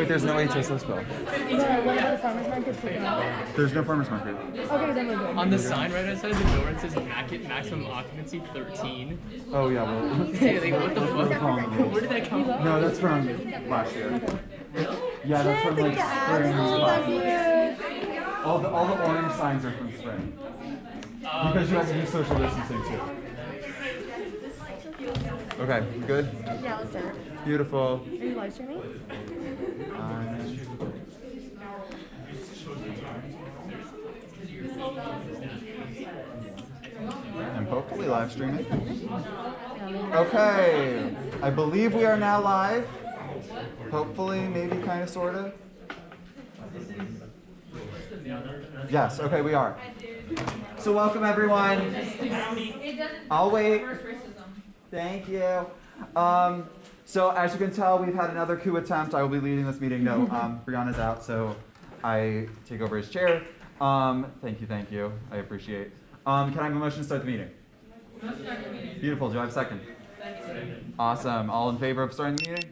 there's no HSS bill. What about the farmer's market for now? There's no farmer's market. Okay, then we're good. On the sign right outside the door, it says maximum occupancy 13. Oh yeah, well. Hey, like, what the fuck? Wrong. Where did that come from? No, that's from last year. Yeah, that's from like spring. All the orange signs are from spring. Because you have to do social distancing too. Okay, good? Yeah, let's start. Beautiful. Are you live streaming? I'm hopefully live streaming. Okay, I believe we are now live. Hopefully, maybe, kind of, sort of. Yes, okay, we are. So welcome everyone. I'll wait. Thank you. So as you can tell, we've had another coup attempt. I will be leading this meeting. No, Brianna's out, so I take over his chair. Thank you. I appreciate. Can I have a motion to start the meeting? Beautiful. Do I have a second? Awesome. All in favor of starting the meeting?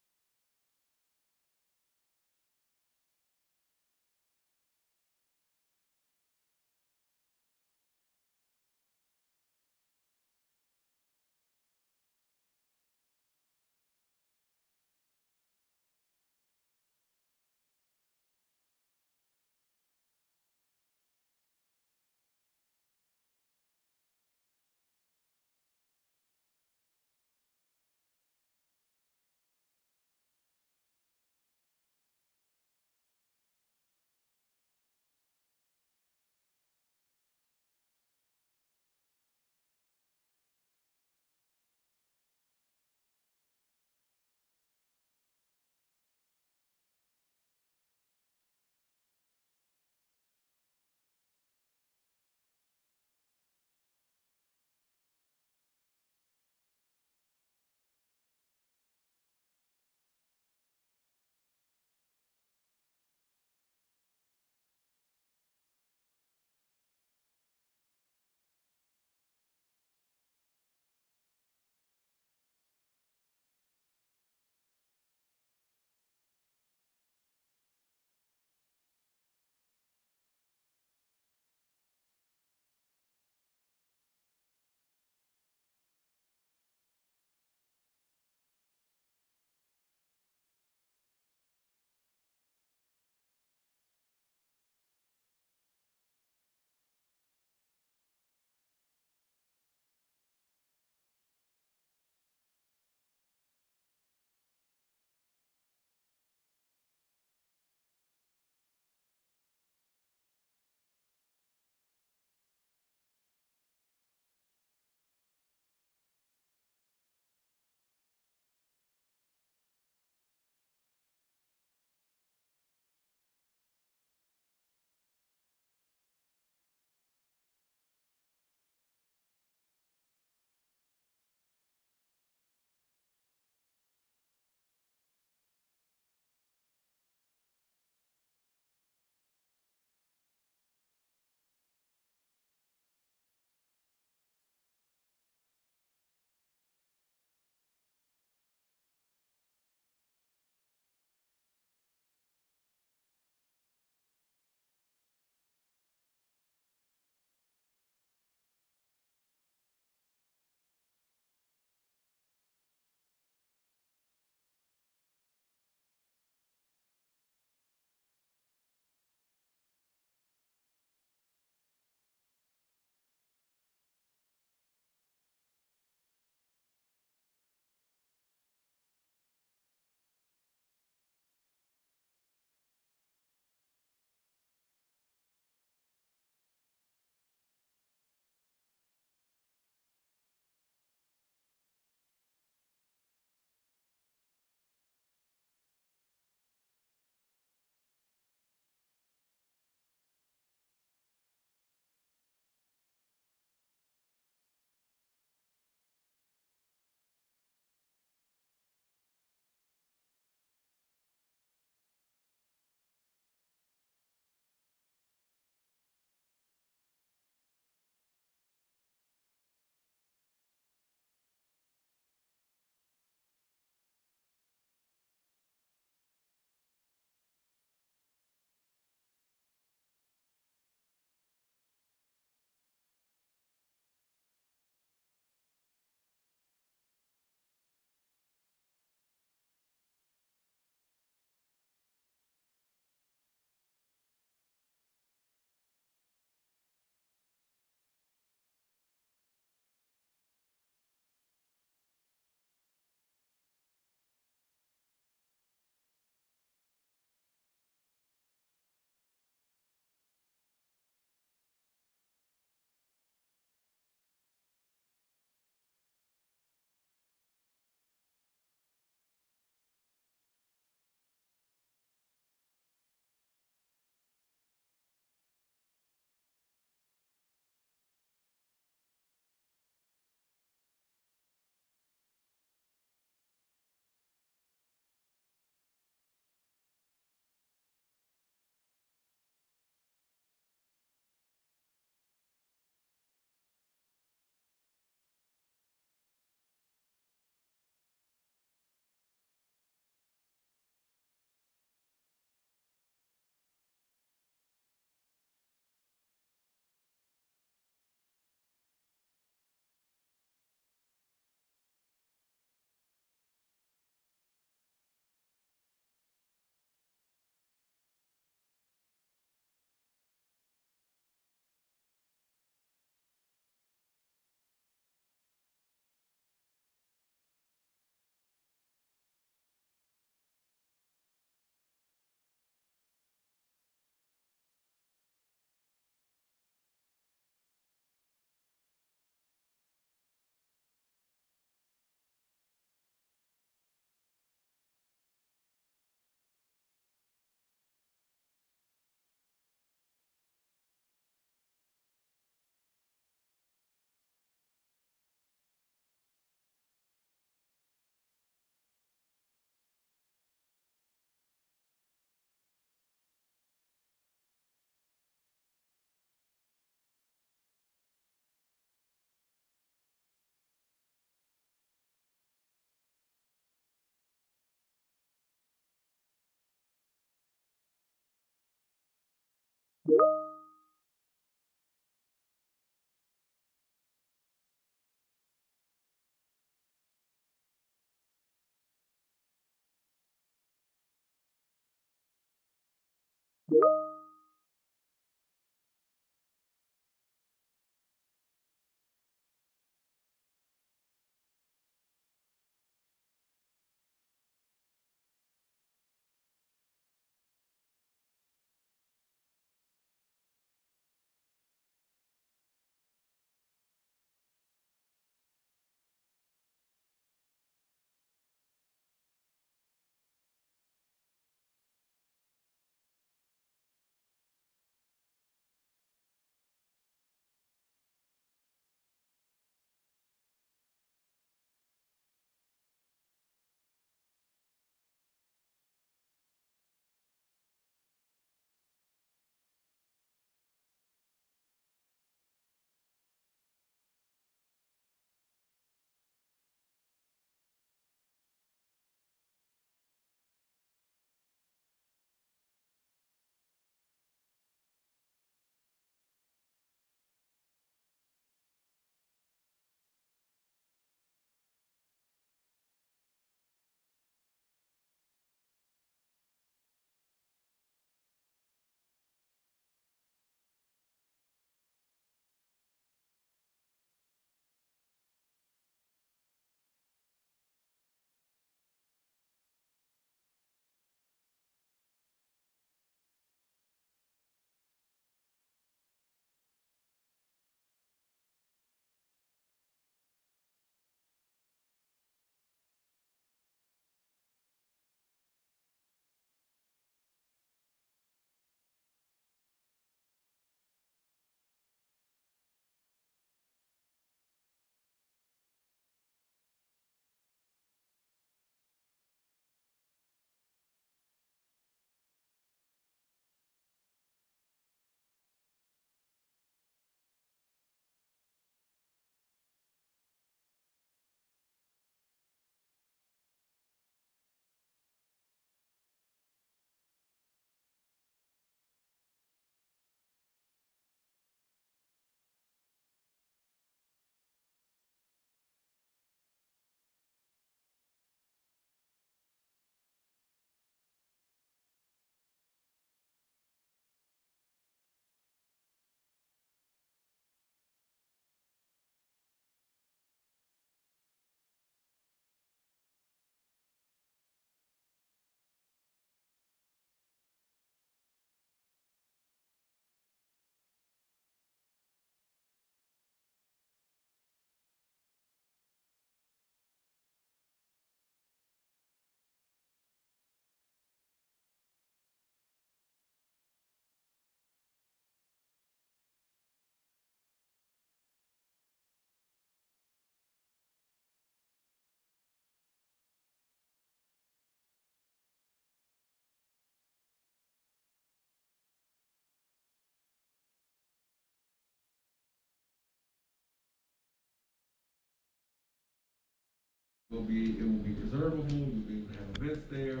It will be preservable, we'll be able to have events there,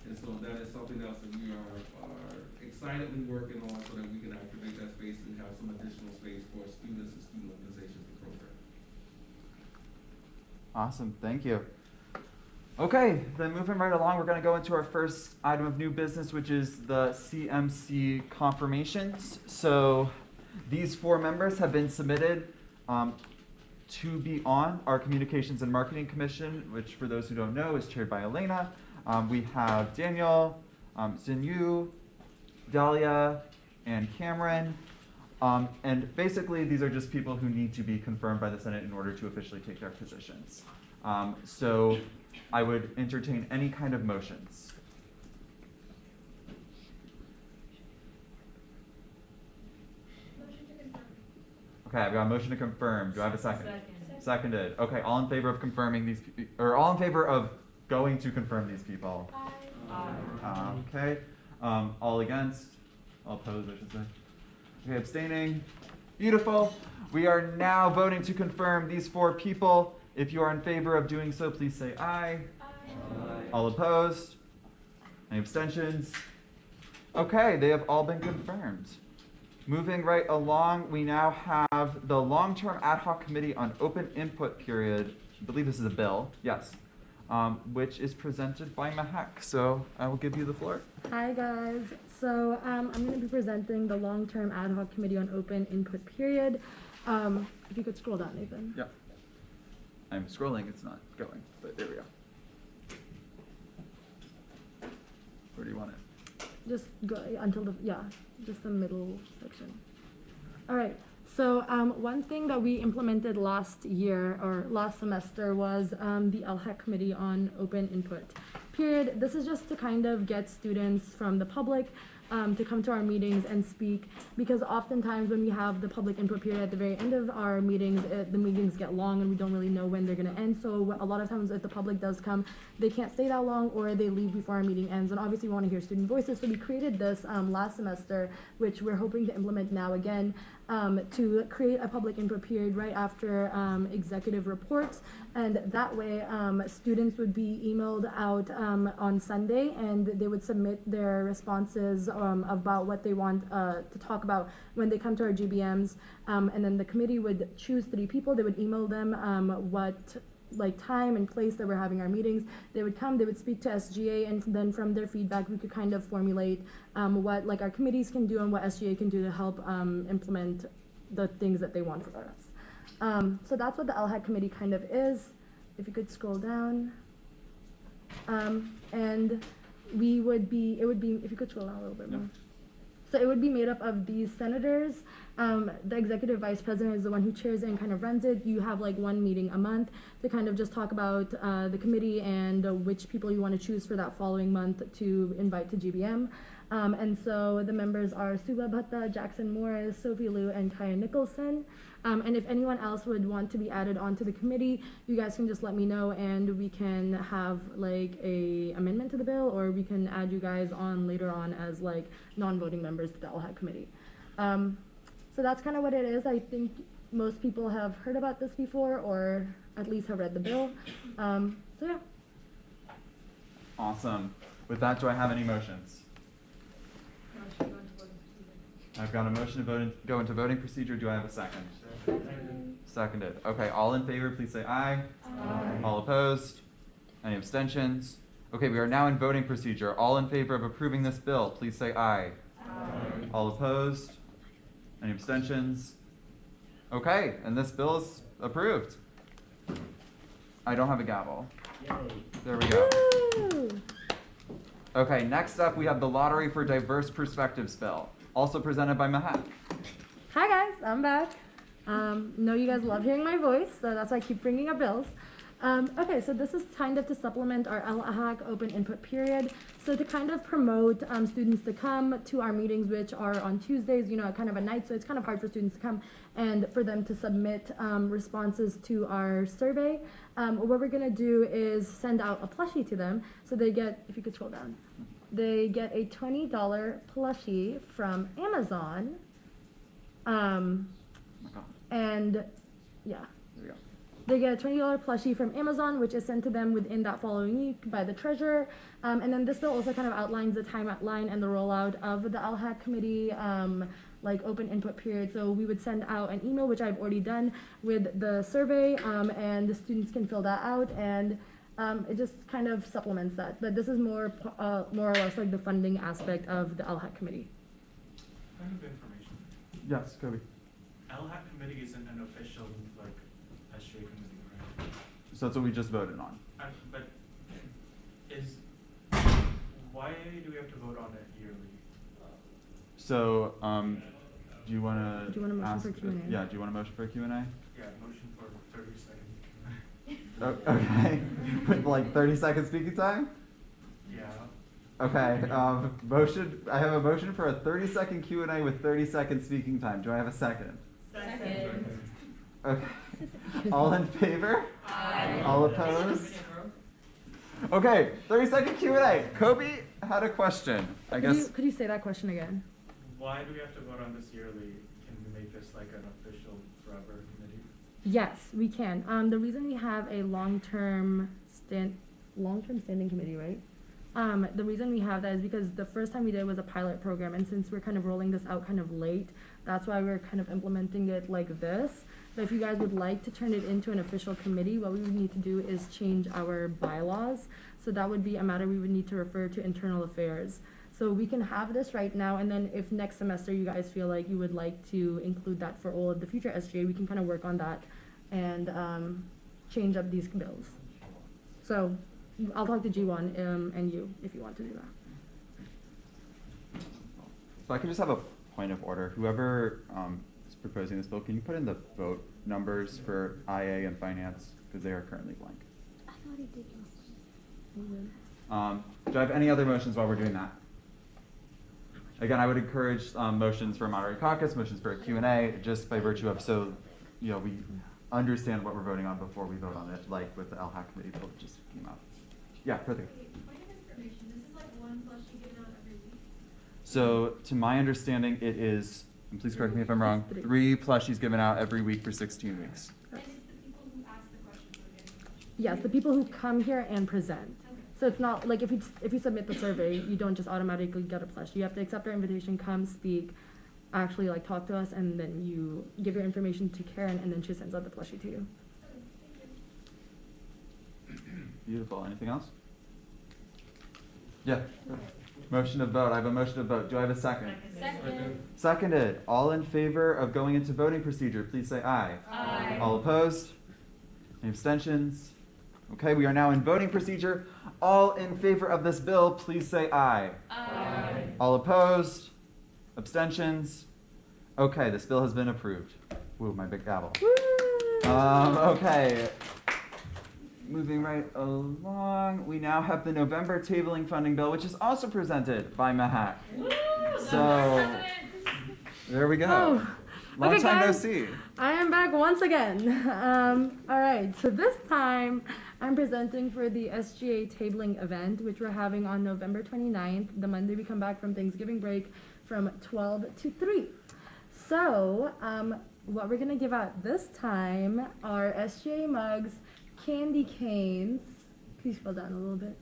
and so that is something else that we are excitedly working on so that we can activate that space and have some additional space for students and student organizations to program. Awesome, thank you. Okay, then moving right along, we're going to go into our first item of new business, which is the CMC confirmations. So these 4 members have been submitted to be on our Communications and Marketing Commission, which for those who don't know is chaired by Elena. We have Daniel, Xinyu, Dahlia, and Cameron. And basically these are just people who need to be confirmed by the Senate in order to officially take their positions. So I would entertain any kind of motions. Okay, I've got a motion to confirm. Do I have a second? Seconded. Okay, all in favor of confirming these, or all in favor of going to confirm these people? Aye. Okay. All against? All opposed, I should say. Okay, abstaining. Beautiful. We are now voting to confirm these 4 people. If you are in favor of doing so, please say aye. Aye. All opposed? Any abstentions? Okay, they have all been confirmed. Moving right along, we now have the long-term ad hoc committee on open input period. I believe this is a bill, yes, which is presented by Mahak. So I will give you the floor. Hi guys. So I'm going to be presenting the long-term ad hoc committee on open input period. If you could scroll down, Nathan. Yep. I'm scrolling, it's not going, but there we go. Where do you want it? Just go until just the middle section. All right. So one thing that we implemented last year or last semester was the LHAC committee on open input period. This is just to kind of get students from the public to come to our meetings and speak, because oftentimes when we have the public input period at the very end of our meetings, the meetings get long and we don't really know when they're going to end. So a lot of times if the public does come, they can't stay that long or they leave before our meeting ends. And obviously we want to hear student voices. So we created this last semester, which we're hoping to implement now again, to create a public input period right after executive reports. And that way students would be emailed out on Sunday, and they would submit their responses about what they want to talk about when they come to our GBMs. And then the committee would choose 3 people. They would email them what time and place that we're having our meetings. They would come, they would speak to SGA, and then from their feedback we could kind of formulate what our committees can do and what SGA can do to help implement the things that they want for us. So that's what the LHAC committee kind of is. If you could scroll down. And it would be, if you could scroll down a little bit more. So it would be made up of these senators. The executive vice president is the one who chairs it and kind of runs it. You have one meeting a month to kind of just talk about the committee and which people you want to choose for that following month to invite to GBM. And so the members are Suba Bhatta, Jackson Morris, Sophie Liu, and Kaya Nicholson. And if anyone else would want to be added onto the committee, you guys can just let me know and we can have a amendment to the bill, or we can add you guys on later on as non-voting members to the LHAC committee. So that's kind of what it is. I think most people have heard about this before, or at least have read the bill. So yeah. Awesome. With that, do I have any motions? I've got a motion to go into voting procedure. Do I have a second? Seconded. Okay, all in favor, please say aye. Aye. All opposed? Any abstentions? Okay, we are now in voting procedure. All in favor of approving this bill, please say aye. Aye. All opposed? Any abstentions? Okay, and this bill is approved. I don't have a gavel. Yay. There we go. Woo! Okay, next up we have the Lottery for Diverse Perspectives bill, also presented by Mahak. Hi guys, I'm back. Know you guys love hearing my voice, so that's why I keep bringing up bills. Okay, so this is kind of to supplement our LHAC open input period. So to kind of promote students to come to our meetings, which are on Tuesdays, kind of at night, so it's kind of hard for students to come, and for them to submit responses to our survey. What we're gonna do is send out a plushie to them. So they get, if you could scroll down, they get a $20 plushie from Amazon. And yeah, there we go. They get a $20 plushie from Amazon, which is sent to them within that following week by the treasurer. And then this bill also kind of outlines the timeline and the rollout of the LHAC committee, open input period. So we would send out an email, which I've already done, with the survey, and the students can fill that out, and it just kind of supplements that. But this is more or less the funding aspect of the LHAC committee. Point of information. Yes, Kobe. LHAC committee isn't an official SJ committee, right? So that's what we just voted on. But why do we have to vote on it yearly? So, do you want to Do you want a motion for Q&A? Yeah, do you want a motion for a Q&A? Yeah, motion for 30 seconds. Okay, with 30 second speaking time? Yeah. Okay, motion, I have a motion for a 30-second Q&A with 30-second speaking time. Do I have a second? Second. Okay. All in favor? Aye. All opposed? Okay, 30-second Q&A. Kobe had a question. I guess. Could you say that question again? Why do we have to vote on this yearly? Can we make this an official forever committee? Yes, we can. The reason we have a long-term standing committee, right? The reason we have that is because the first time we did was a pilot program, and since we're kind of rolling this out kind of late, that's why we're kind of implementing it like this. But if you guys would like to turn it into an official committee, what we would need to do is change our bylaws. So that would be a matter we would need to refer to internal affairs. So we can have this right now, and then if next semester you guys feel like you would like to include that for all of the future SGA, we can kind of work on that and change up these bills. So I'll talk to G1 and you if you want to do that. So I can just have a point of order. Whoever is proposing this bill, can you put in the vote numbers for IA and finance, because they are currently blank. I thought he did Do I have any other motions while we're doing that? Again, I would encourage motions for a moderated caucus, motions for a Q&A, just by virtue of we understand what we're voting on before we vote on it, like with the LHAC committee bill that just came out. Yeah, Pratik. Point of information, this is like one plushie given out every week. So to my understanding, it is, and please correct me if I'm wrong, 3 plushies given out every week for 16 weeks. And it's the people who ask the questions who are getting the questions. Yes, the people who come here and present. So it's not like if you submit the survey, you don't just automatically get a plush. You have to accept our invitation, come speak, actually like talk to us, and then you give your information to Karen, and then she sends out the plushie to you. Beautiful. Anything else? Yeah. Motion to vote. I have a motion to vote. Do I have a second? Second. Seconded. All in favor of going into voting procedure, please say aye. Aye. All opposed? Any abstentions? Okay, we are now in voting procedure. All in favor of this bill, please say aye. Aye. All opposed? Abstentions? Okay, this bill has been approved. Woo, my big gavel. Okay. Moving right along, we now have the November tabling funding bill, which is also presented by Mahak. So, there we go. Oh, Long okay, time no guys. see. I am back once again. All right, so this time I'm presenting for the SGA tabling event, which we're having on November 29th, the Monday we come back from Thanksgiving break from 12 to 3. So, what we're gonna give out this time are SGA mugs, candy canes, please scroll down a little bit,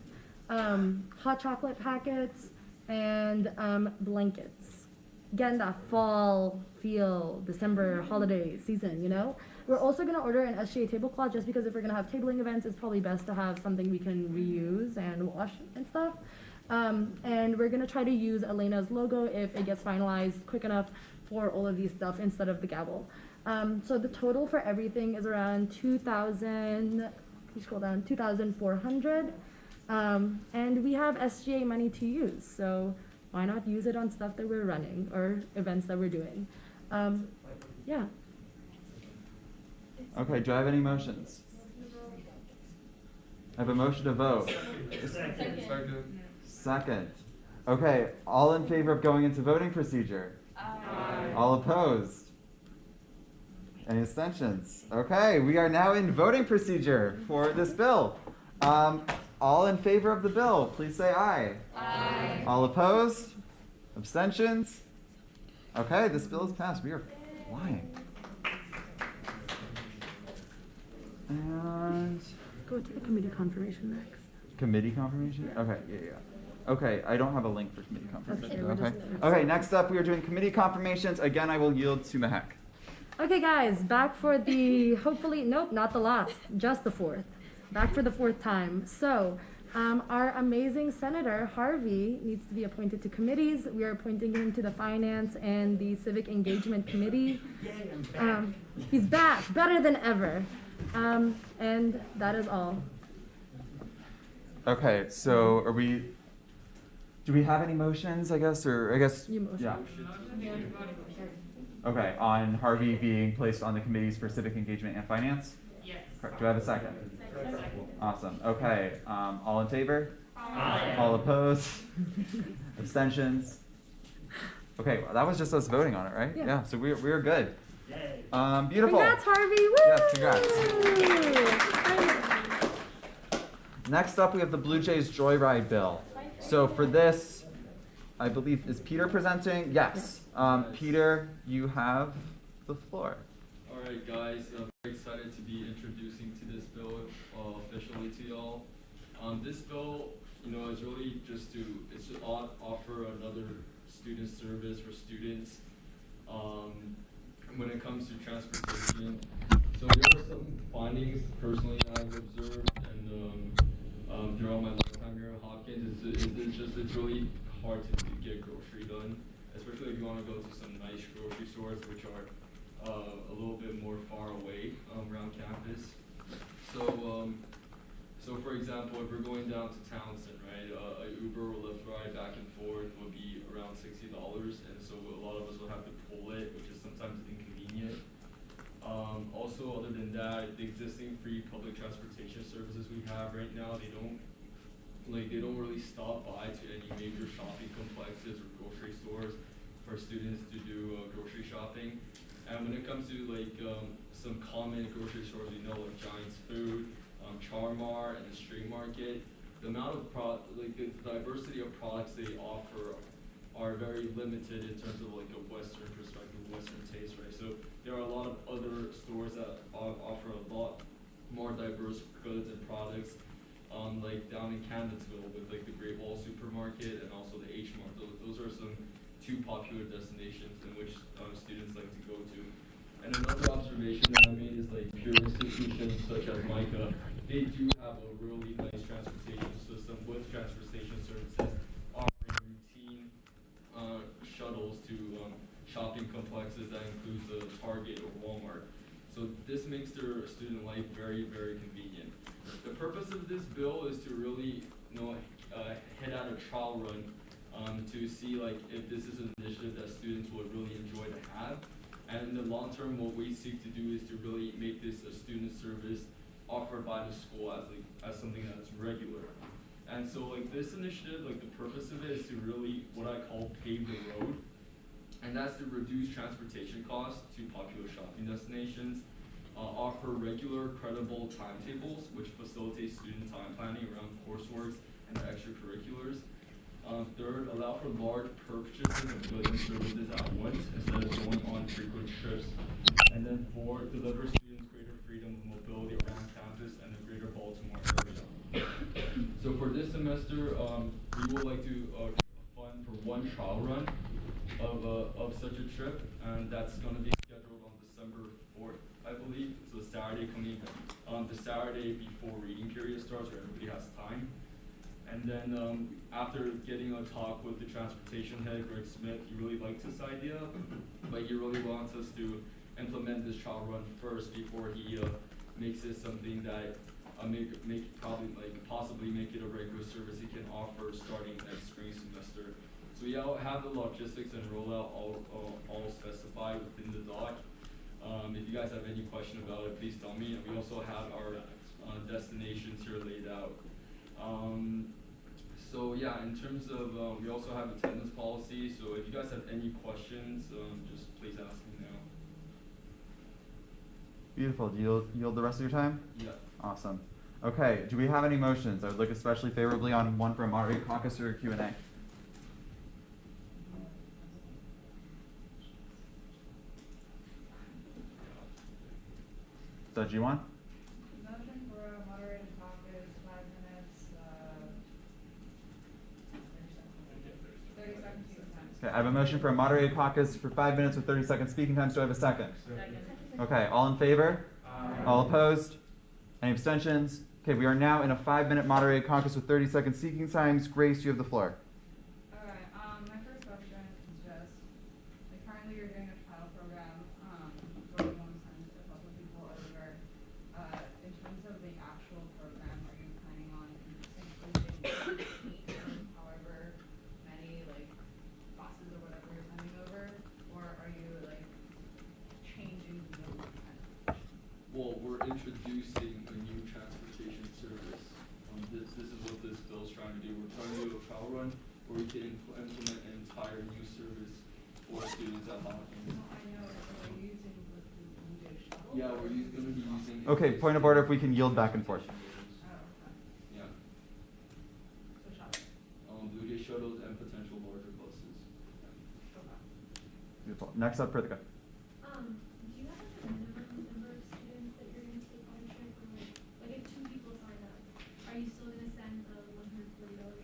hot chocolate packets, and blankets. Again, that fall feel, December holiday season, you know? We're also gonna order an SGA tablecloth just because if we're gonna have tabling events, it's probably best to have something we can reuse and wash and stuff. And we're gonna try to use Elena's logo if it gets finalized quick enough for all of these stuff instead of the gavel. So the total for everything is around 2,000, can you scroll down, 2,400. And we have SGA money to use, so why not use it on stuff that we're running or events that we're doing? Yeah. Okay, do I have any motions? I have a motion to vote. Second. Okay, all in favor of going into voting procedure? Aye. All opposed? Any abstentions? Okay, we are now in voting procedure for this bill. All in favor of the bill, please say aye. Aye. All opposed? Abstentions? Okay, this bill is passed. We are flying. And Go to the committee confirmation next. committee confirmation? Okay, yeah. Okay, I don't have a link for committee confirmation. Okay, we're Okay. just- Okay, next up we are doing committee confirmations. Again, I will yield to Mahak. Okay, guys, back for the, hopefully, nope, not the last, just the fourth. Back for the fourth time. So, our amazing Senator Harvey needs to be appointed to committees. We are appointing him to the Finance and the Civic Engagement Committee. He's back, better than ever. And that is all. Okay, so do we have any motions, I guess, or I guess, You motion. yeah. Okay, on Harvey being placed on the committees for civic engagement and finance? Yes. Correct. Do I have a second? Awesome. Okay, all in favor? Aye. All opposed? Abstentions? Okay, well, that was just us voting on it, right? Yeah. So we're good. Beautiful. Congrats, Harvey! Woo! Yes, Next up, we have the Blue Jays Joyride bill. So for this, I believe, is Peter presenting? Yes. Peter, you have the floor. All right, guys, I'm very excited to be introducing to this bill officially to y'all. This bill it's really just it's to offer another student service for students. When it comes to transportation, so there are some findings personally that I've observed and throughout my lifetime here at Hopkins. It's really hard to get grocery done, especially if you want to go to some nice grocery stores which are a little bit more far away around campus. So for example, if we're going down to Townsend, right, a Uber or Lyft ride back and forth would be around $60, and so a lot of us will have to pull it, which is sometimes inconvenient. Also, other than that, the existing free public transportation services we have right now, they don't really stop by to any major shopping complexes or grocery stores for students to do grocery shopping. And when it comes to some common grocery stores, like Giant's Food, Charmar, and the Street Market, the amount of the diversity of products they offer are very limited in terms of a Western perspective, Western taste, right? So there are a lot of other stores that offer a lot more diverse goods and products, like down in Camdensville with the Great Wall Supermarket and also the H Mart. Those are some two popular destinations in which students like to go to. And another observation that I made is pure institutions such as MICA, they do have a really nice transportation system with transportation services offering routine shuttles to shopping complexes that includes the Target or Walmart. So this makes their student life very, very convenient. The purpose of this bill is to really head out a trial run to see if this is an initiative that students would really enjoy to have. And in the long term, what we seek to do is to really make this a student service offered by the school as something that's regular. And so this initiative, the purpose of it is to really what I call pave the road. And that's to reduce transportation costs to popular shopping destinations, offer regular, credible timetables, which facilitate student time planning around coursework and extracurriculars. Third, allow for large purchases of goods and services at once instead of going on frequent trips. And then four, deliver students greater freedom of mobility around campus and the greater Baltimore area. So for this semester, we would like to fund for one trial run of such a trip, and that's going to be scheduled on December 4th, I believe. So the Saturday the Saturday before reading period starts, where everybody has time. And then after getting a talk with the transportation head, Greg Smith, he really liked this idea, but he really wants us to implement this trial run first before he makes it something that possibly make it a regular service he can offer starting next spring semester. So we have the logistics and rollout all specified within the doc. If you guys have any question about it, please tell me. And we also have our destinations here laid out. So yeah, in terms of, we also have attendance policy. So if you guys have any questions, just please ask me now. Beautiful. Do you yield the rest of your time? Yeah. Awesome. Okay, do we have any motions? I would look especially favorably on one from moderated caucus or Q&A. So, do you want? Motion for a moderated caucus, 5 minutes, 30 seconds speaking time. Okay, I have a motion for a moderated caucus for 5 minutes with 30 seconds speaking times. Do I have a second? Okay, all in favor? All opposed? Any abstentions? Okay, we are now in a 5-minute moderated caucus with 30 seconds speaking times. Grace, you have the floor. Okay, my first question is just, currently you're doing a trial program, where you want to send a couple of people over. In terms of the actual program, are you planning on including however many, classes or whatever you're sending over? Or are you, changing the kind? Well, we're introducing a new transportation service. This is what this bill is trying to do. We're trying to do a trial run where we can implement an entire new service for students at Hopkins. I know, but we're using the Blue Day shuttle. Yeah, we're going to be using. Okay, point of order if we can yield back and forth. Oh, okay. Yeah. So shuttle. Blue Day shuttles and potential larger buses. Okay. Beautiful. Next up, Prithika. Do you have a minimum number of students that you're going to take on a trip? Or if 2 people sign up, are you still going to send the $140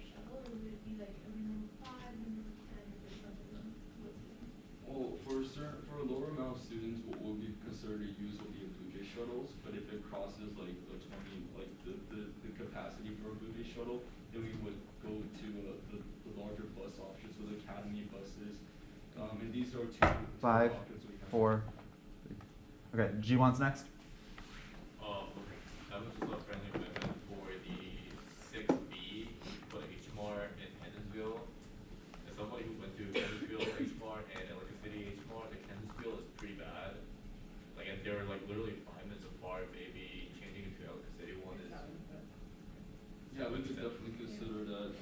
20, like the capacity for a movie shuttle, then we would go to the larger bus options, so the Academy buses. And these are two 5, options we have. 4. Okay, G1's next. Okay. That was just a friendly amendment for the 6B for the HMR in Hendersonville. As somebody who went to Hendersonville HMR and Ellicott City HMR, the Hendersonville is pretty bad. Like, and they're like literally 5 minutes apart. Maybe changing it to Ellicott City one is. Yeah, we could definitely consider that.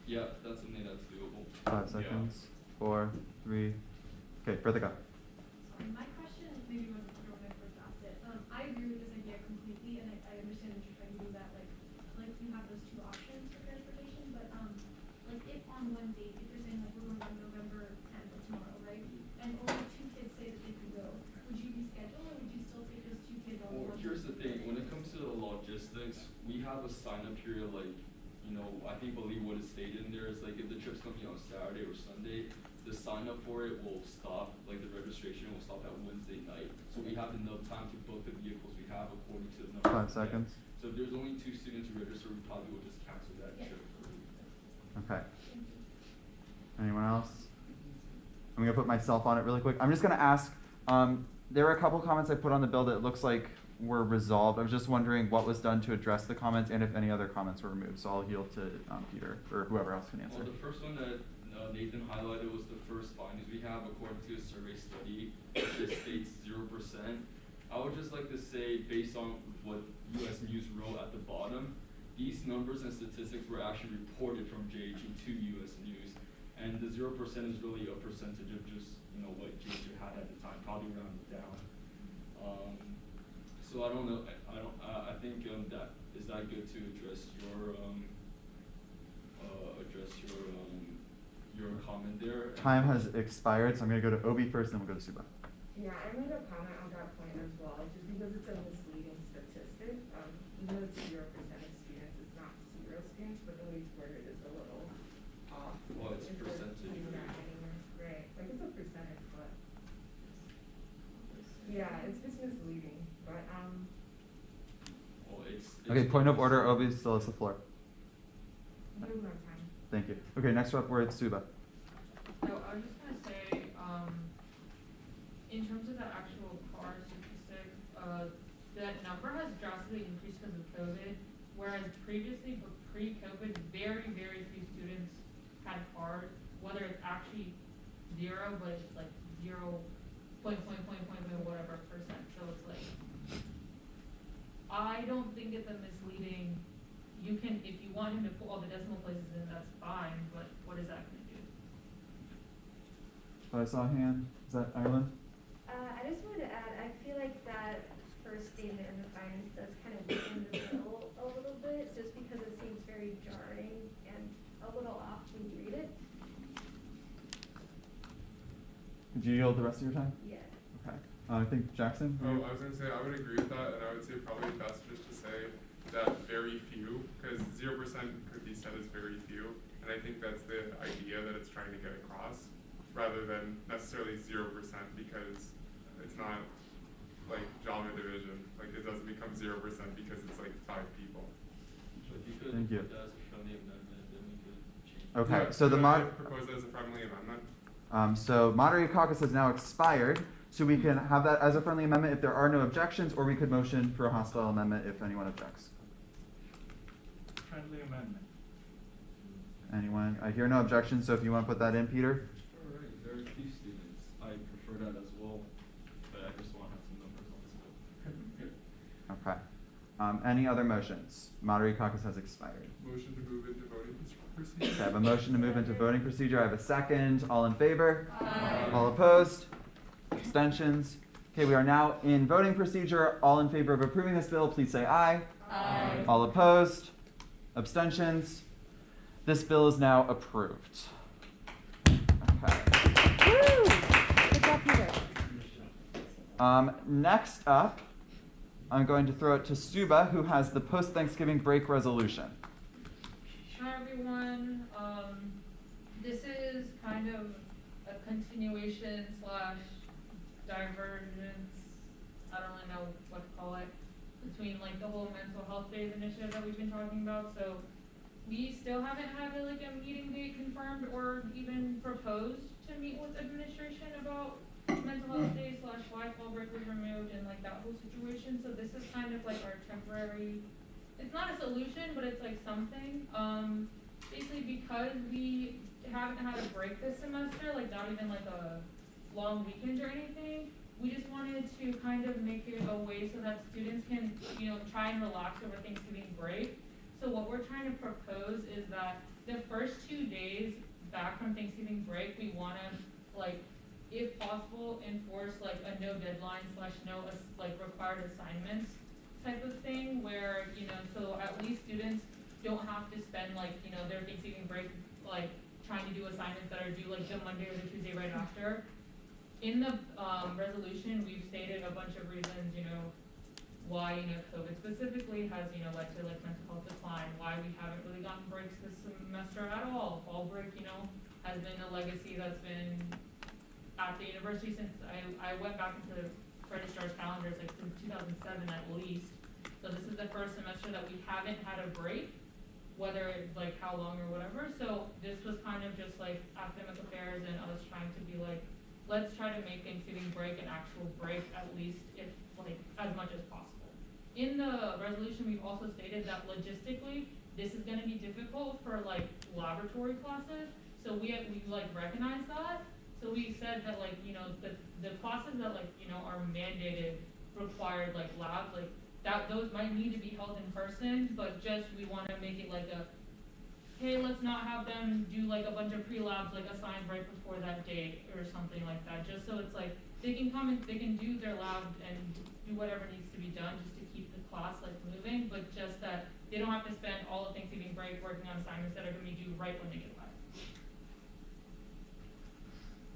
Yeah, that's something that's doable. 5 seconds. 4, 3. Okay, Bertha, go. Sorry, my question maybe wasn't clear when I first asked it. I agree with this idea completely, and I understand that you're trying to do that, like you have those two options for transportation, but, like if on one date, if you're saying like we're going on November 10th or tomorrow, right? And only 2 kids say that they can go, would you reschedule or would you still take those 2 kids on Well, board? here's the thing, when it comes to the logistics, we have a sign-up period, like, you know, I believe what is stated in there is like if the trip's coming on Saturday or Sunday, the sign-up for it will stop, like the registration will stop at Wednesday night. So we have enough time to book the vehicles we have according to the number. 5 seconds. So if there's only 2 students who register, we probably will just cancel that Yeah. trip. Okay. Anyone else? I'm gonna put myself on it really quick. I'm just gonna ask, there are a couple comments I put on the bill that it looks like were resolved. I was just wondering what was done to address the comments and if any other comments were removed. So I'll yield to Peter or whoever else can answer. Well, the first one that Nathan highlighted was the first findings we have according to a survey study. It states 0%. I would just like to say, based on what U.S. News wrote at the bottom, these numbers and statistics were actually reported from JHU to U.S. News, and the 0% is really a percentage of just what JHU had at the time, probably rounded down. So I don't know. I think that is that good to address your comment there. Time has expired, so I'm gonna go to Obi first, then we'll go to Suba. Yeah, I made a comment on that point as well, just because it's a misleading statistic. Even though it's 0% of students, it's not 0 students, but the way it's worded is a little off. Well, it's Instead of percentage. putting that anywhere. Right, like it's a percentage, but yeah, it's just misleading. But Well, it's Okay, point of order. Obi still has the floor. give more time. Thank you. Okay, next up we're at Suba. So I was just gonna say, in terms of the actual car statistic, that number has drastically increased because of COVID, whereas previously, but pre-COVID, very, very few students had cars, whether it's actually 0, but it's like 0 point whatever percent, so it's like, I don't think it's a misleading, you can, if you want him to put all the decimal places in, that's fine, but what is that gonna do? I saw a hand. Is that Ireland? I just wanted to add, I feel like that first statement in the findings does kind of weaken the bill a little bit, just because it seems very jarring and a little off when you read it. Did you yield the rest of your time? Yeah. Okay. I think Jackson. Oh, I was gonna say, I would agree with that, and I would say probably best just to say that very few, because 0% could be said as very few, and I think that's the idea that it's trying to get across, rather than necessarily 0%, because it's not like genre division, like it doesn't become 0% because it's like 5 people. So if you could Thank you. put that as a friendly amendment, then we could change. Okay, Yeah, so the I mod. propose that as a friendly amendment. So moderated caucus has now expired, so we can have that as a friendly amendment if there are no objections, or we could motion for a hostile amendment if anyone objects. Friendly amendment. Anyone? I hear no objections, so if you want to put that in, Peter. Alright, very few students. I prefer that as well, but I just want to have some numbers on this one. Okay. Any other motions? Moderated caucus has expired. Motion to move into voting Okay, I procedure. have a motion to move into voting procedure. I have a second. All in favor? Aye. All opposed? Abstentions? Okay, we are now in voting procedure. All in favor of approving this bill, please say aye. Aye. All opposed? Abstentions? This bill is now approved. Okay. Woo! Good job, Peter. Next up, I'm going to throw it to Suba, who has the post-Thanksgiving break resolution. Hi everyone, this is kind of a continuation / divergence, I don't really know what to call it, between like the whole mental health days initiative that we've been talking about. So we still haven't had like a meeting date confirmed or even proposed to meet with administration about mental health days / why fall break was removed and like that whole situation. So this is kind of like our temporary, it's not a solution, but it's like something. Basically because we haven't had a break this semester, like not even like a long weekend or anything, we just wanted to kind of make it a way so that students can, you know, try and relax over Thanksgiving break. So what we're trying to propose is that the first 2 days back from Thanksgiving break, we wanna like, if possible, enforce like a no deadline / no like required assignments type of thing where, you know, so at least students don't have to spend like, you know, their Thanksgiving break like trying to do assignments that are due like the Monday or the Tuesday right after. In the resolution, we've stated a bunch of reasons, you know, why, you know, COVID specifically has, you know, led to like mental health decline, why we haven't really gotten breaks this semester at all. Fall break, you know, has been a legacy that's been at the university since I went back into registrar's calendars like since 2007 at least. So this is the first semester that we haven't had a break, whether it's like how long or whatever. So this was kind of just like academic affairs and us trying to be like, let's try to make Thanksgiving break an actual break at least if like as much as possible. In the resolution, we've also stated that logistically, this is gonna be difficult for like laboratory classes. So we like recognize that. So we said that like, you know, the classes that like, you know, are mandated required like labs, like that those might need to be held in person, but just we wanna make it like a, hey, let's not have them do like a bunch of pre-labs like assigned right before that date or something like that. Just so it's like, they can come and they can do their lab and do whatever needs to be done just to keep the class like moving, but just that they don't have to spend all of Thanksgiving break working on assignments that are gonna be due right when they get back.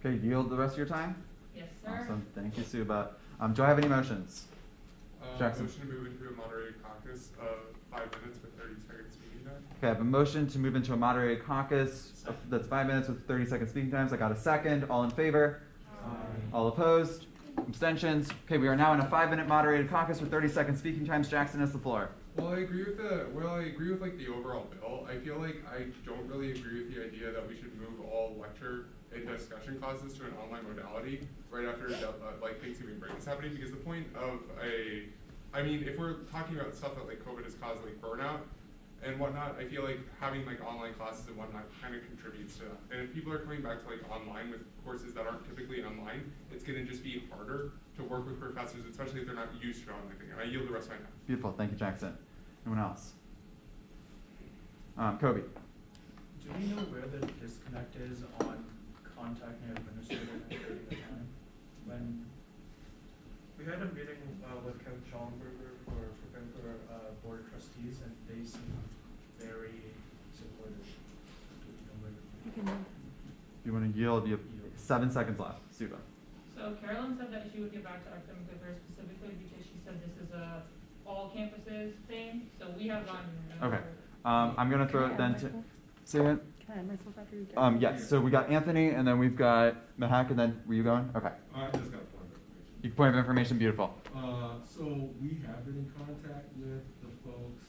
Okay, yield the rest of your time? Yes, sir. Awesome, thank you, Suba. Do I have any motions? Jackson. Motion to move into a moderated caucus of 5 minutes with 30 seconds speaking time. Okay, I have a motion to move into a moderated caucus that's 5 minutes with 30-second speaking times. I got a second. All in favor? Aye. All opposed? Abstentions? Okay, we are now in a 5-minute moderated caucus with 30-second speaking times. Jackson has the floor. Well, I agree with like the overall bill. I feel like I don't really agree with the idea that we should move all lecture and discussion classes to an online modality right after like Thanksgiving break is happening, because the point of if we're talking about stuff that like COVID has caused like burnout and whatnot, I feel like having like online classes and whatnot kind of contributes to that. And if people are coming back to like online with courses that aren't typically online, it's gonna just be harder to work with professors, especially if they're not used to online thing. And I yield the rest of my time. Beautiful, thank you, Jackson. Anyone else? Kobe. Do we know where the disconnect is on contacting an administrator and creating a time? When we had a meeting with Kevin Schallenberger for board of trustees, and they seem very supportive. Do we know where You can You want to yield? You have 7 seconds left. Suba. So Carolyn said that she would get back to academic affairs specifically because she said this is a all campuses thing. So we have gotten no. Okay. I'm gonna throw it then to. Say it. Can I add myself after you go? Yes. So we got Anthony, and then we've got Mahak, and then were you going? Okay. I just got a point of information. You point of information. Beautiful. So we have been in contact with the folks.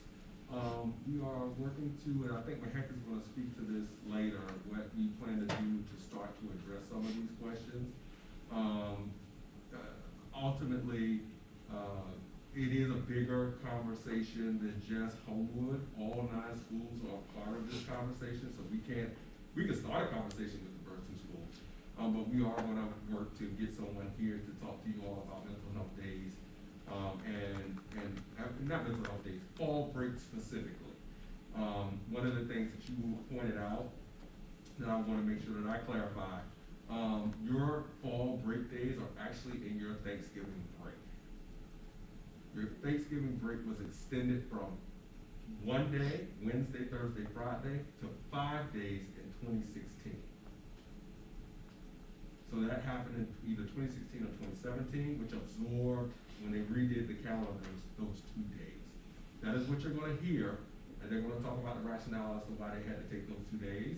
We are working to, and I think Mahek is going to speak to this later, what we plan to do to start to address some of these questions. Ultimately, it is a bigger conversation than just Homewood. All 9 schools are part of this conversation, so we can start a conversation with the first 2 schools. But we are going to work to get someone here to talk to you all about mental health days, and not mental health days, fall break specifically. One of the things that you pointed out that I want to make sure that I clarify, your fall break days are actually in your Thanksgiving break. Your Thanksgiving break was extended from 1 day, Wednesday, Thursday, Friday, to 5 days in 2016. So that happened in either 2016 or 2017, which absorbed, when they redid the calendars, those 2 days. That is what you're going to hear, and they're going to talk about the rationale as to why they had to take those 2 days.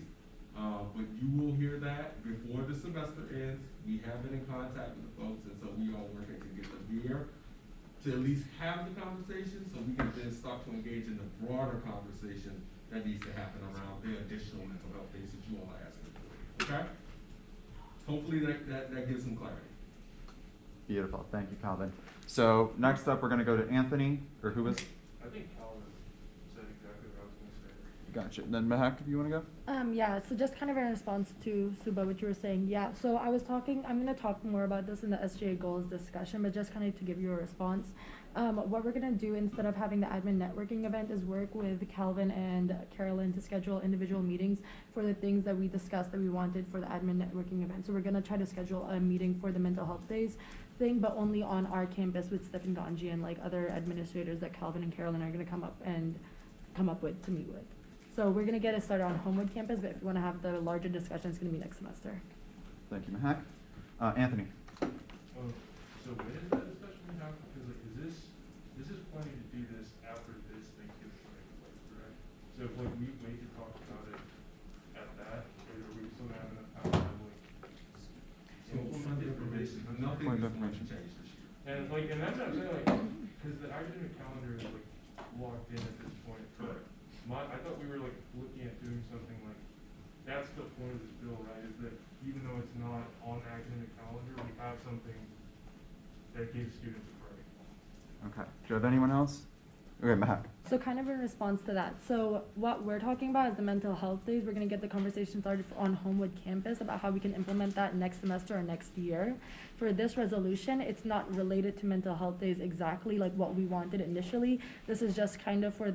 But you will hear that before the semester ends. We have been in contact with the folks, and so we are working to get them here to to at least have the conversation, so we can then start to engage in the broader conversation that needs to happen around the additional mental health things that you all are asking for, okay? Hopefully that gives some clarity. Beautiful, thank you, Calvin. So next up, we're gonna go to Anthony, or who was? I think Calvin said exactly what I was gonna say. Gotcha, then Mahak, if you wanna go? Yeah, so just kind of in response to Suba, what you were saying, yeah, so I'm gonna talk more about this in the SGA goals discussion, but just kind of to give you a response. What we're gonna do instead of having the admin networking event is work with Calvin and Carolyn to schedule individual meetings for the things that we discussed that we wanted for the admin networking event. So we're gonna try to schedule a meeting for the mental health days thing, but only on our campus with Stephen Ganji and like other administrators that Calvin and Carolyn are gonna come up with to meet with. So we're gonna get it started on Homewood campus, but if you wanna have the larger discussion, it's gonna be next semester. Thank you, Mahak. Anthony? So when is that discussion we have? Because like, this is planning to do this after this Thanksgiving break, like, correct? So if like we wait to talk about it at that, or are we still gonna have enough time to have like? So point of information, nothing Point is of going to information. change this year. And like, and that's what I'm saying, like, cause the academic calendar is like locked in at this point, but I thought we were like looking at doing something like, that's the point of this bill, right, is that even though it's not on the academic calendar, we have something that gives students a break. Okay, do you have anyone else? Okay, Mahak. So kind of in response to that, so what we're talking about is the mental health days. We're gonna get the conversation started on Homewood campus about how we can implement that next semester or next year. For this resolution, it's not related to mental health days exactly like what we wanted initially. This is just kind of for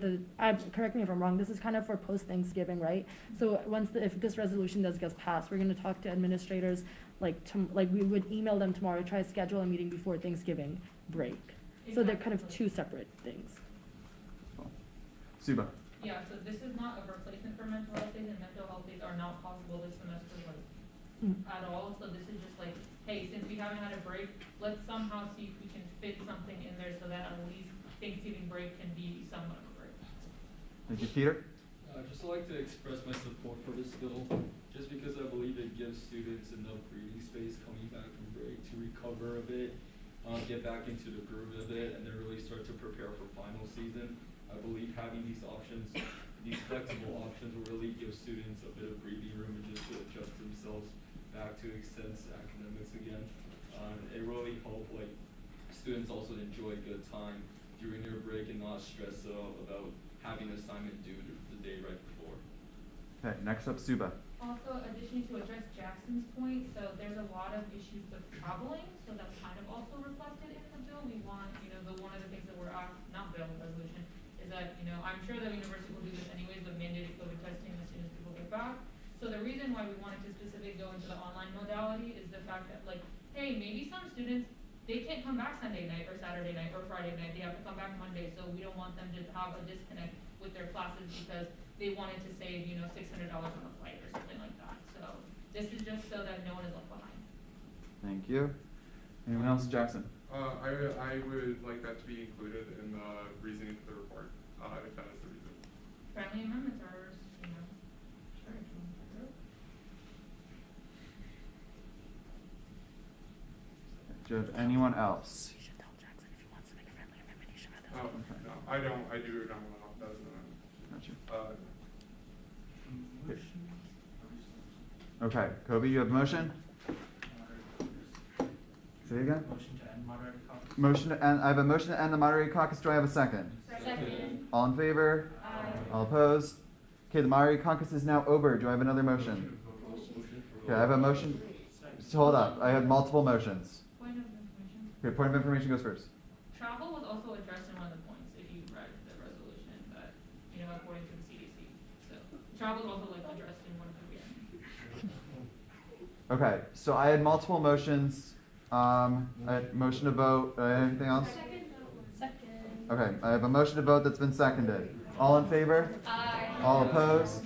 correct me if I'm wrong, this is kind of for post-Thanksgiving, right? So if this resolution does get passed, we're gonna talk to administrators, like we would email them tomorrow, try to schedule a meeting before Thanksgiving break. So they're kind of two separate things. Suba? Yeah, so this is not a replacement for mental health days, and mental health days are not possible this semester, like, at all. So this is just like, hey, since we haven't had a break, let's somehow see if we can fit something in there so that at least Thanksgiving break can be somewhat of a break. Thank you, Peter? I'd just like to express my support for this bill, just because I believe it gives students enough breathing space coming back from break to recover a bit, get back into the groove of it, and then really start to prepare for final season. I believe having these options, these flexible options will really give students a bit of breathing room and just to adjust themselves back to extensive academics again. It really help like students also enjoy a good time during their break and not stress about having an assignment due the day right before. Okay, next up, Suba. Also, additionally to address Jackson's point, so there's a lot of issues with traveling, so that's kind of also reflected in the bill. We want, one of the things that we're not bill resolution, is that, I'm sure that university will do this anyways, but mandated COVID testing as soon as people get back. So the reason why we wanted to specifically go into the online modality is the fact that, like, hey, maybe some students, they can't come back Sunday night or Saturday night or Friday night. They have to come back Monday, so we don't want them to have a disconnect with their classes because they wanted to save, $600 on a flight or something like that. So this is just so that no one is left behind. Thank you. Anyone else? Jackson? I would like that to be included in the reasoning for the report, if that is the reason. Friendly amendments are, sure. Do you have anyone else? You should tell Jackson if he wants to make a friendly amendment, he should have that. Oh, no, I do not want that as an amendment. Gotcha. Okay, Kobe, you have a motion? Say it again? Motion to end moderated caucus. Motion to end, I have a motion to end the moderated caucus. Do I have a second? Second. All in favor? Aye. All opposed? Okay, the moderated caucus is now over. Do I have another motion? Okay, I have a motion. Just hold up. I have multiple motions. Point of information. Okay, point of information goes first. Travel was also addressed in one of the points, if you read the resolution, that, according to the CDC. So travel was also addressed in one of the reasons. Okay, so I had multiple motions. I had motion to vote. Anything else? Second. Okay, I have a motion to vote that's been seconded. All in favor? Aye. All opposed?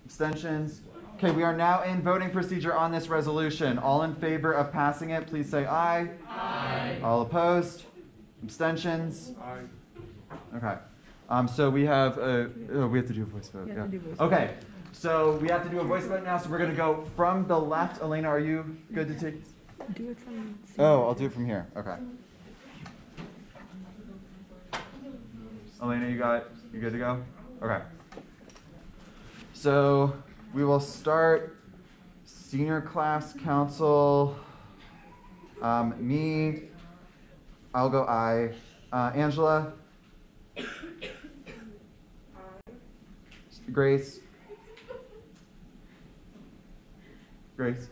Abstentions? Okay, we are now in voting procedure on this resolution. All in favor of passing it, please say aye. Aye. All opposed? Abstentions? Aye. Okay. So we have we have to do a voice vote. We Yeah. have to do voice vote. Okay. So we have to do a voice vote now. So we're gonna go from the left. Elena, are you good to take? Do it from. Oh, I'll do it from here. Okay. Elena, you good to go? Okay. So we will start senior class council. Me, I'll go I. Angela? Grace? Grace?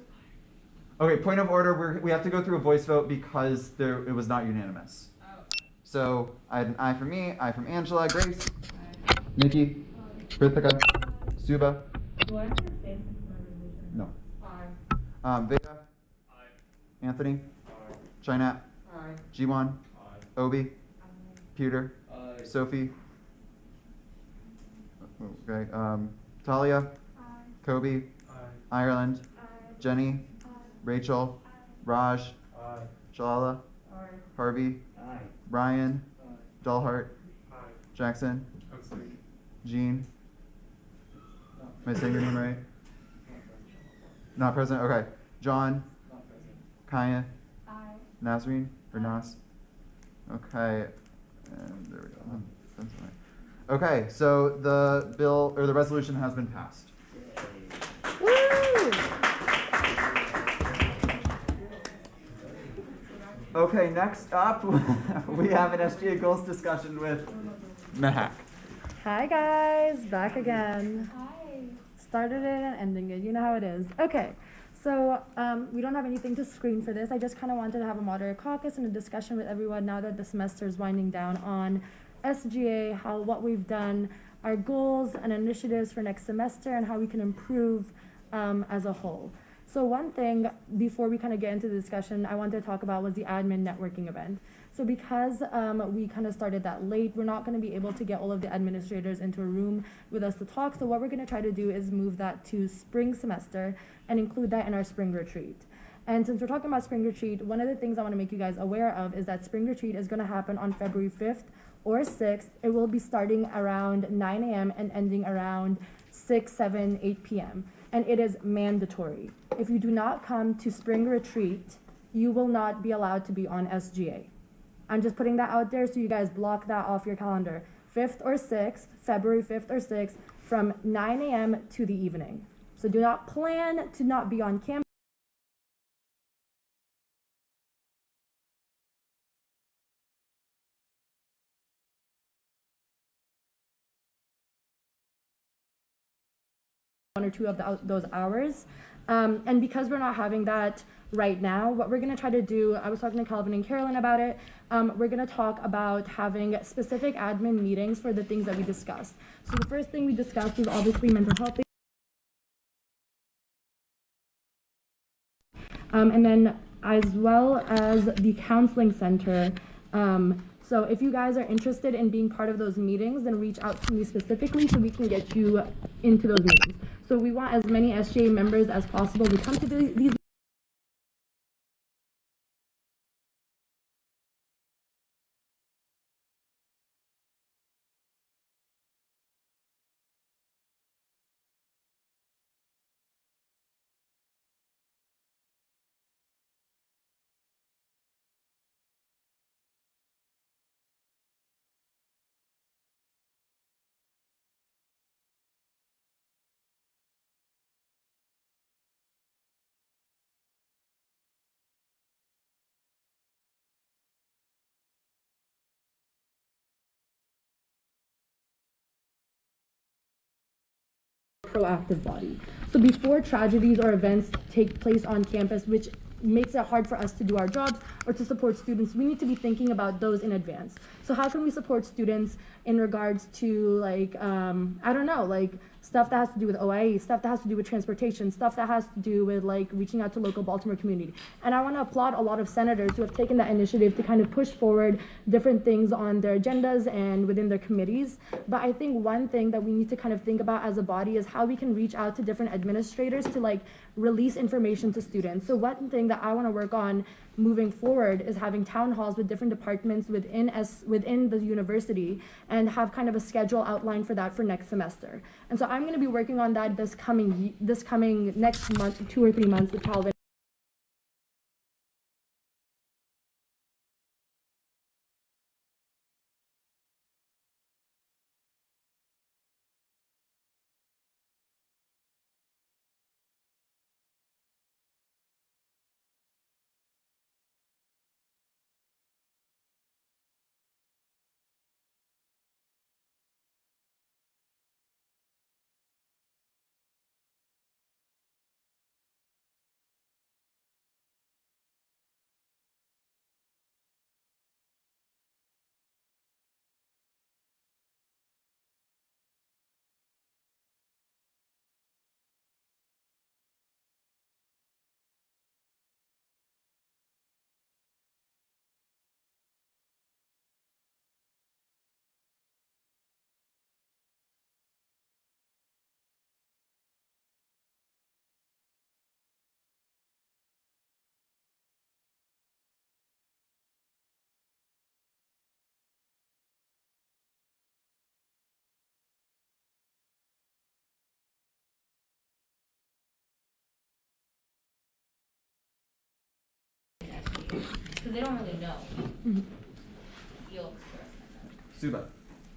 Okay, point of order, we have to go through a voice vote because it was not unanimous. So I had an I from me, I from Angela, Grace? Nikki? Prithika? Suba? Do I have to say something for my religion? No. Aye. Veda? Aye. Anthony? Aye. Chinat? Aye. Jiwon? Aye. Obi? Aye. Peter? Aye. Sophie? Okay, Talia? Aye. Kobe? Aye. Ireland? Aye. Jenny? Aye. Rachel? Aye. Raj? Aye. Shalala? Aye. Harvey? Aye. Brian? Aye. Dalhart? Aye. Jackson? Abstain. Jean? Am I saying your name right? Not present? Okay. John? Not present. Kaya? Aye. Nasreen? Or Nas? Okay. And there we go. That's all right. Okay, so the bill or the resolution has been passed. Woo! Okay, next up we have an SGA goals discussion with Mehak. Hi guys, back again. Hi. Started it and ending it. You know how it is. Okay, so we don't have anything to screen for this. I just kind of wanted to have a moderate caucus and a discussion with everyone now that the semester is winding down on SGA, what we've done, our goals and initiatives for next semester, and how we can improve as a whole. So one thing before we kind of get into the discussion I wanted to talk about was the admin networking event. So because we kind of started that late, we're not going to be able to get all of the administrators into a room with us to talk. So what we're going to try to do is move that to spring semester and include that in our spring retreat. And since we're talking about spring retreat, one of the things I want to make you guys aware of is that spring retreat is going to happen on February 5th or 6th. It will be starting around 9 a.m. and ending around 6, 7, 8 p.m. And it is mandatory. If you do not come to spring retreat, you will not be allowed to be on SGA. I'm just putting that out there so you guys block that off your calendar. 5th or 6th, February 5th or 6th, from 9 a.m. to the evening. So do not plan to not be on campus. One or two of those hours. And because we're not having that right now, what we're going to try to do, I was talking to Calvin and Carolyn about it, we're going to talk about having specific admin meetings for the things that we discussed. So the first thing we discussed was obviously mental health. And then as well as the counseling center. So if you guys are interested in being part of those meetings, then reach out to me specifically so we can get you into those meetings. So we want as many SGA members as possible to come to these proactive body. So before tragedies or events take place on campus, which makes it hard for us to do our jobs or to support students, we need to be thinking about those in advance. So how can we support students in regards to like, I don't know, like stuff that has to do with OIE, stuff that has to do with transportation, stuff that has to do with like reaching out to local Baltimore community. And I want to applaud a lot of senators who have taken that initiative to kind of push forward different things on their agendas and within their committees. But I think one thing that we need to kind of think about as a body is how we can reach out to different administrators to like release information to students. So one thing that I want to work on moving forward is having town halls with different departments within the university and have kind of a schedule outlined for that for next semester. And so I'm going to be working on that this coming next month, 2 or 3 months with Calvin. because they don't really know. Mhm. You'll express that. Suba.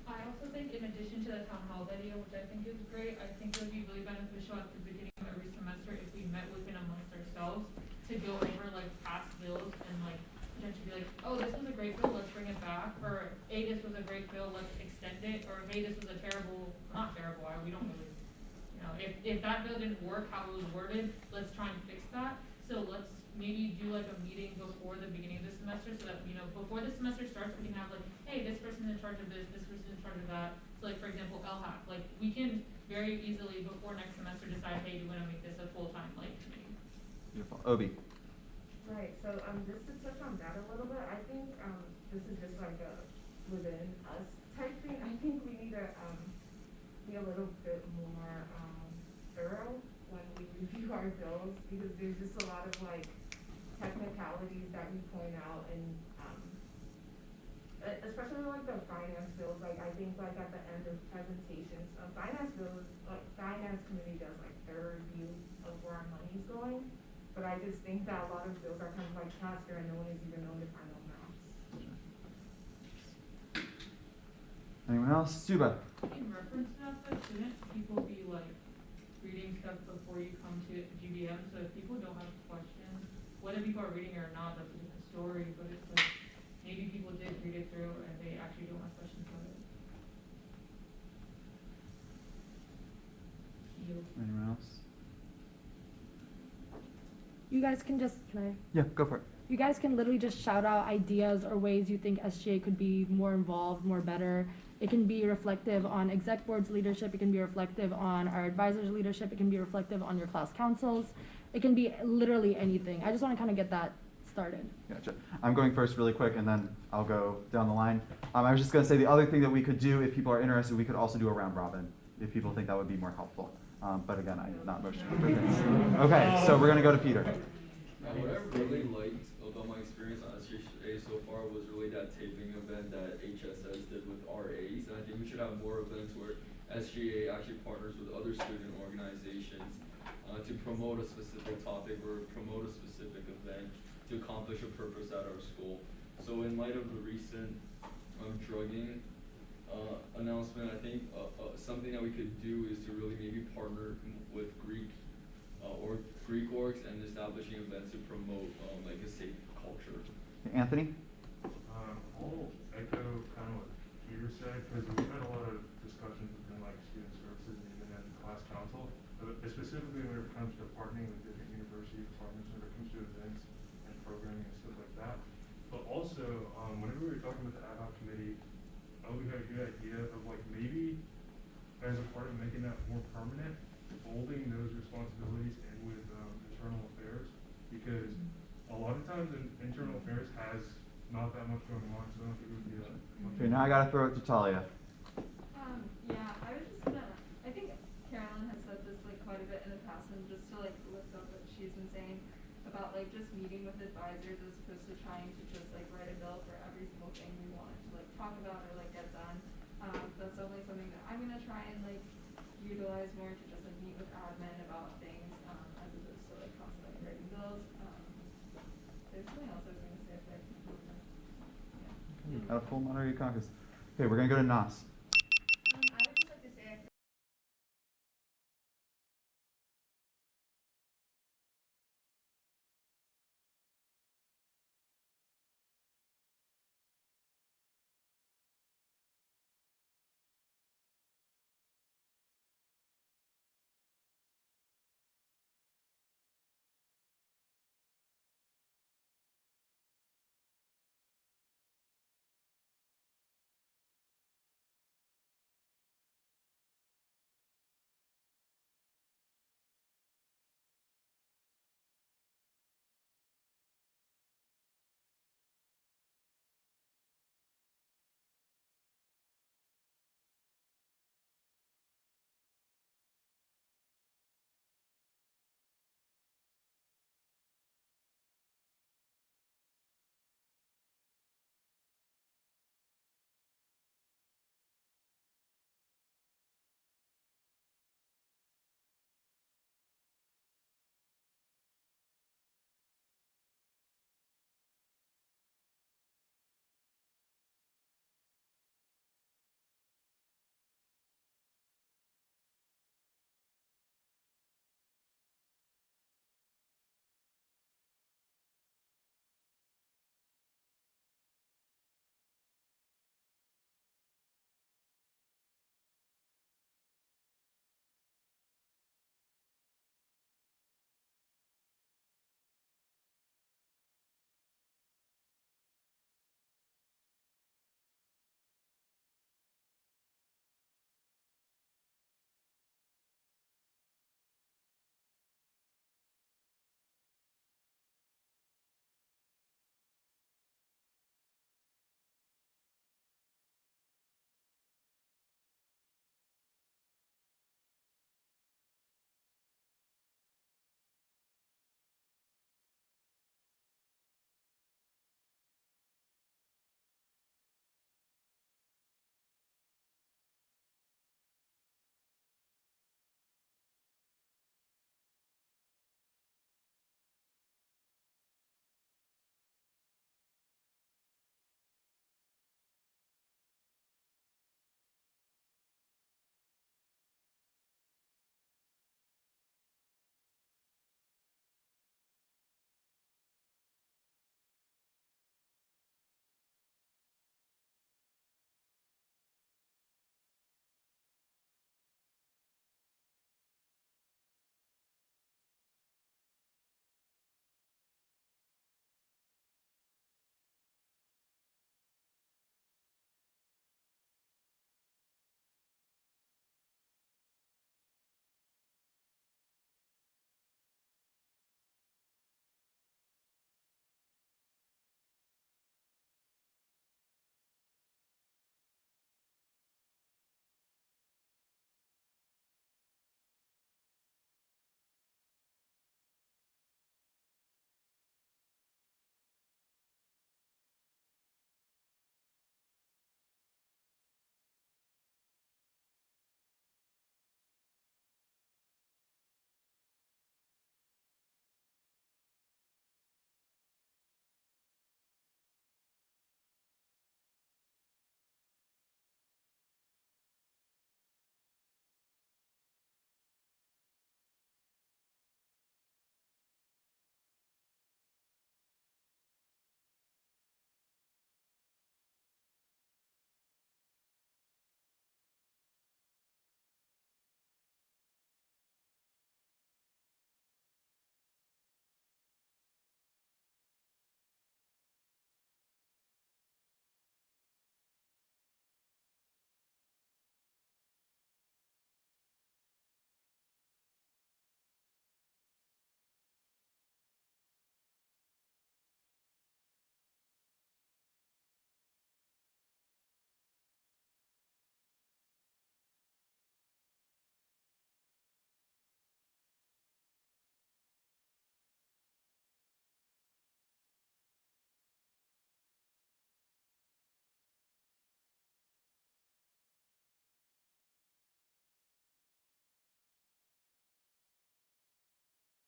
I also think in addition to the town hall video, which I think is great, I think it would be really beneficial at the beginning of every semester if we met within amongst ourselves to go over like past bills and like potentially be like, oh, this was a great bill, let's bring it back, or hey, this was a great bill, let's extend it, or hey, this was a terrible, not terrible, we don't really, you know, if that bill didn't work how it was worded, let's try and fix that. So let's maybe do like a meeting before the beginning of the semester so that, you know, before the semester starts, we can have like, hey, this person's in charge of this person's in charge of that. So like, for example, LHAC, like, we can very easily before next semester decide, hey, do we wanna make this a full-time, like, committee? Beautiful. Obi. Right, so, just to touch on that a little bit, I think, this is just like a within us type thing. I think we need to, be a little bit more, thorough when we review our bills, because there's just a lot of like technicalities that we point out and, especially like the finance bills, like I think like at the end of presentations, finance bills, like finance committee does like their review of where our money's going. But I just think that a lot of bills are kind of like passed here and no one has even known the final amounts. Anyone else? Suba. In reference to that, though, shouldn't people be like reading stuff before you come to GBM? So if people don't have questions, whether people are reading it or not, that's a different story, but it's like, maybe people did read it through and they actually don't have questions about it. Anyone else? You guys can just, can I? Yeah, go for it. You guys can literally just shout out ideas or ways you think SGA could be more involved, more better. It can be reflective on exec board's leadership. It can be reflective on our advisors' leadership. It can be reflective on your class councils. It can be literally anything. I just want to kind of get that started. Gotcha. I'm going first really quick and then I'll go down the line. I was just going to say the other thing that we could do if people are interested, we could also do a round robin if people think that would be more helpful. But again, I did not motion for things. Okay, so we're going to go to Peter. What I really liked about my experience on SGA so far was really that taping event that HSS did with RAs, and I think we should have more events where SGA actually partners with other student organizations to promote a specific topic or promote a specific event to accomplish a purpose at our school. So in light of the recent drugging announcement, I think something that we could do is to really maybe partner with Greek orgs and establishing events to promote like a safe culture. Anthony? I'll echo kind of what Peter said, because we've had a lot of discussions within like student services and even at the class council, specifically when it comes to partnering with different university departments, when it comes to events and programming and stuff like that. But also, whenever we were talking with the ad hoc committee, we had a good idea of like maybe as a part of making that more permanent, folding those responsibilities in with internal affairs, because a lot of times internal affairs has not that much going on, so I don't think it would be that much. Okay, now I got to throw it to Talia. Yeah, I was just gonna, I think Carolyn has said this like quite a bit in the past, and just to like lift up what she's been saying about like just meeting with advisors as opposed to trying to just like write a bill for every single thing we wanted to like talk about or like get done. That's only something that I'm gonna try and like utilize more to just like meet with admin about things, as opposed to like constantly writing bills. There's something else I was gonna say, but I can't remember. Yeah. Out of full moderated caucus. Okay, we're going to go to Nas.